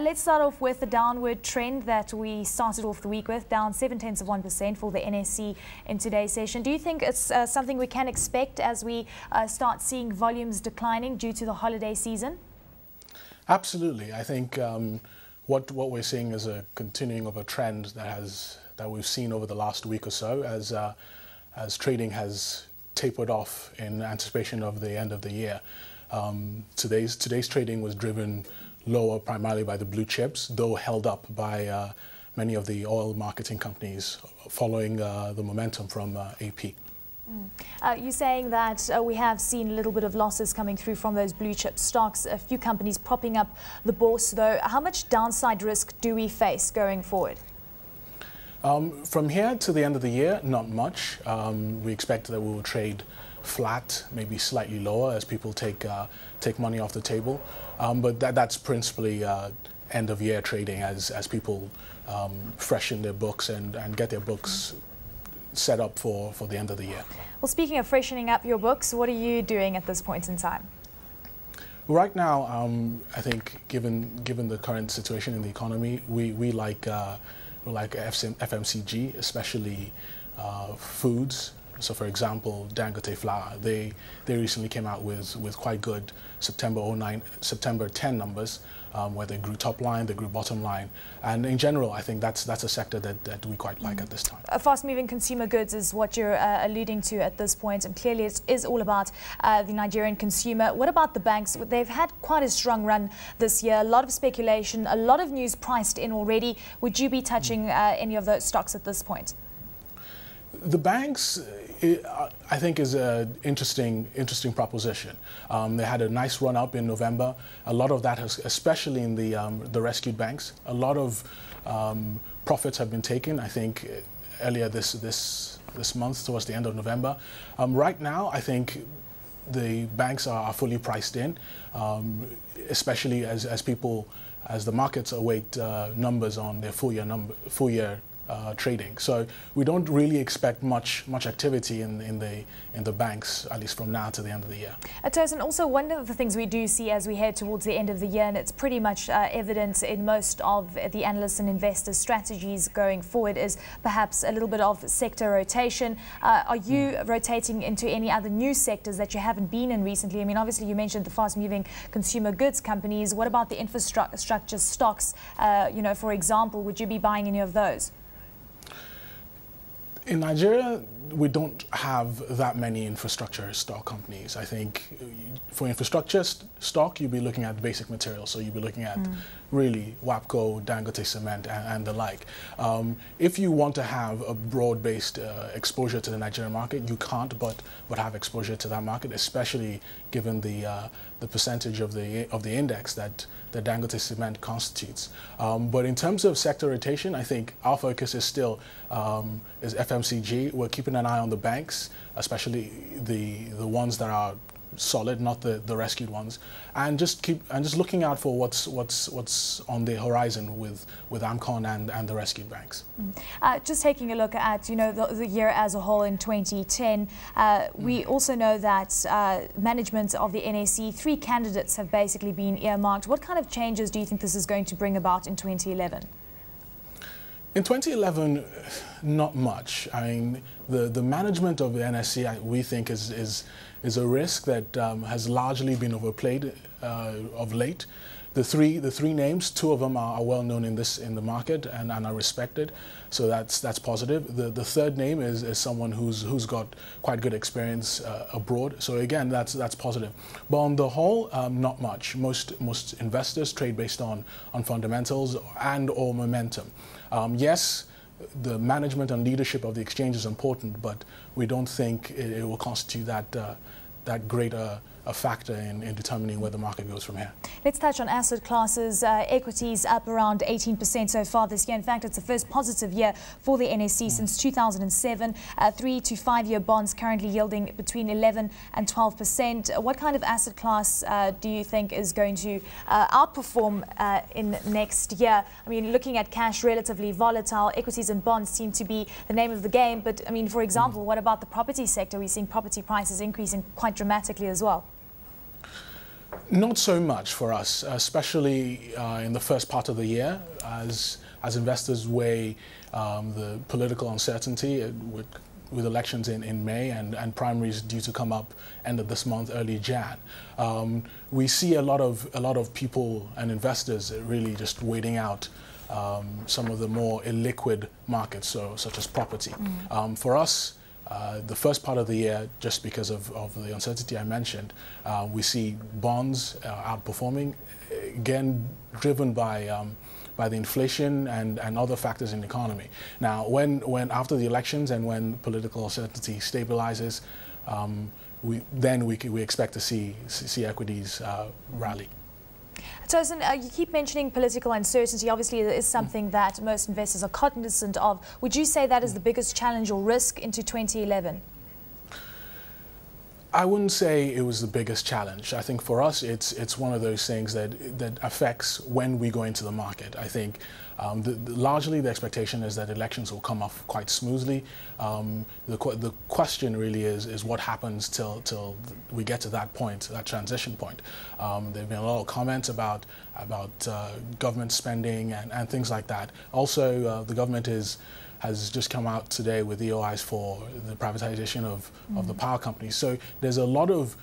Let's start off with the downward trend that we started off the week with, down 0.7% for the NSE in today's session. Do you think it's something we can expect as we start seeing volumes declining due to the holiday season? Absolutely. I think what we're seeing is a continuing of a trend that we've seen over the last week or so as trading has tapered off in anticipation of the end of the year. Today's trading was driven lower primarily by the blue chips, though held up by many of the oil marketing companies following the momentum from AP. You're saying that we have seen a little bit of losses coming through from those blue chip stocks, a few companies propping up the bourse though. How much downside risk do we face going forward? From here to the end of the year, not much. We expect that we will trade flat, maybe slightly lower as people take money off the table. But that's principally end of year trading as people freshen their books and get their books set up for the end of the year. Well, speaking of freshening up your books, what are you doing at this point in time? Right now, I think given the current situation in the economy, we like FMCG, especially foods. So, for example, Dangote flour, they recently came out with quite good September 10 numbers, where they grew top line, they grew bottom line, and in general, I think that's a sector that we quite like at this time. Fast-moving consumer goods is what you're alluding to at this point, and clearly it is all about the Nigerian consumer. What about the banks? They've had quite a strong run this year. A lot of speculation, a lot of news priced in already. Would you be touching any of those stocks at this point? The banks, I think, is an interesting proposition. They had a nice run up in November. A lot of that has, especially in the rescued banks, a lot of profits have been taken. I think earlier this month, towards the end of November. Right now, I think the banks are fully priced in, especially as the markets await numbers on their full year trading. So we don't really expect much activity in the banks, at least from now to the end of the year. Tosin, also one of the things we do see as we head towards the end of the year, and it's pretty much evident in most of the analysts and investors' strategies going forward, is perhaps a little bit of sector rotation. Are you rotating into any other new sectors that you haven't been in recently? I mean, obviously you mentioned the fast-moving consumer goods companies. What about the infrastructure stocks? For example, would you be buying any of those? In Nigeria, we don't have that many infrastructure stock companies. I think for infrastructure stock, you'll be looking at basic materials. So you'll be looking at really WAPCO, Dangote Cement, and the like. If you want to have a broad-based exposure to the Nigerian market, you can't but have exposure to that market, especially given the percentage of the index that the Dangote Cement constitutes. But in terms of sector rotation, I think our focus is still is FMCG. We're keeping an eye on the banks, especially the ones that are solid, not the rescued ones, and just looking out for what's on the horizon with AMCON and the rescued banks. Just taking a look at the year as a whole in 2010, we also know that management of the NSE, 3 candidates have basically been earmarked. What kind of changes do you think this is going to bring about in 2011? In 2011, not much. I mean, the management of the NSE, we think, is a risk that has largely been overplayed of late. The three names, 2 of them are well known in the market and are respected, so that's positive. The third name is someone who's got quite good experience abroad, so again that's positive. But on the whole, not much. Most investors trade based on fundamentals and/or momentum. Yes, the management and leadership of the exchange is important, but we don't think it will constitute that great a factor in determining where the market goes from here. Let's touch on asset classes. Equities up around 18% so far this year. In fact, it's the first positive year for the NSE since 2007. 3 to 5 year bonds currently yielding between 11 and 12%. What kind of asset class do you think is going to outperform in next year? I mean, looking at cash, relatively volatile. Equities and bonds seem to be the name of the game. But I mean, for example, what about the property sector? We're seeing property prices increasing quite dramatically as well. Not so much for us, especially in the first part of the year, as investors weigh the political uncertainty with elections in May and primaries due to come up end of this month, early Jan. We see a lot of people and investors really just waiting out some of the more illiquid markets, such as property. For us, the first part of the year, just because of the uncertainty I mentioned, we see bonds outperforming, again driven by the inflation and other factors in the economy. Now, when after the elections and when political uncertainty stabilizes, we expect to see equities rally. Tosin, you keep mentioning political uncertainty. Obviously, it is something that most investors are cognizant of. Would you say that is the biggest challenge or risk into 2011? I wouldn't say it was the biggest challenge. I think for us, it's one of those things that affects when we go into the market. I think largely the expectation is that elections will come off quite smoothly. The question really is what happens till we get to that point, that transition point. There have been a lot of comments about government spending and things like that. Also, the government has just come out today with EOIs for the privatization of the power companies. So there's a lot of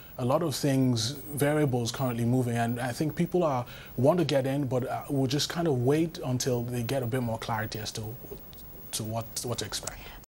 things, variables currently moving, and I think people want to get in, but will just kind of wait until they get a bit more clarity as to what to expect.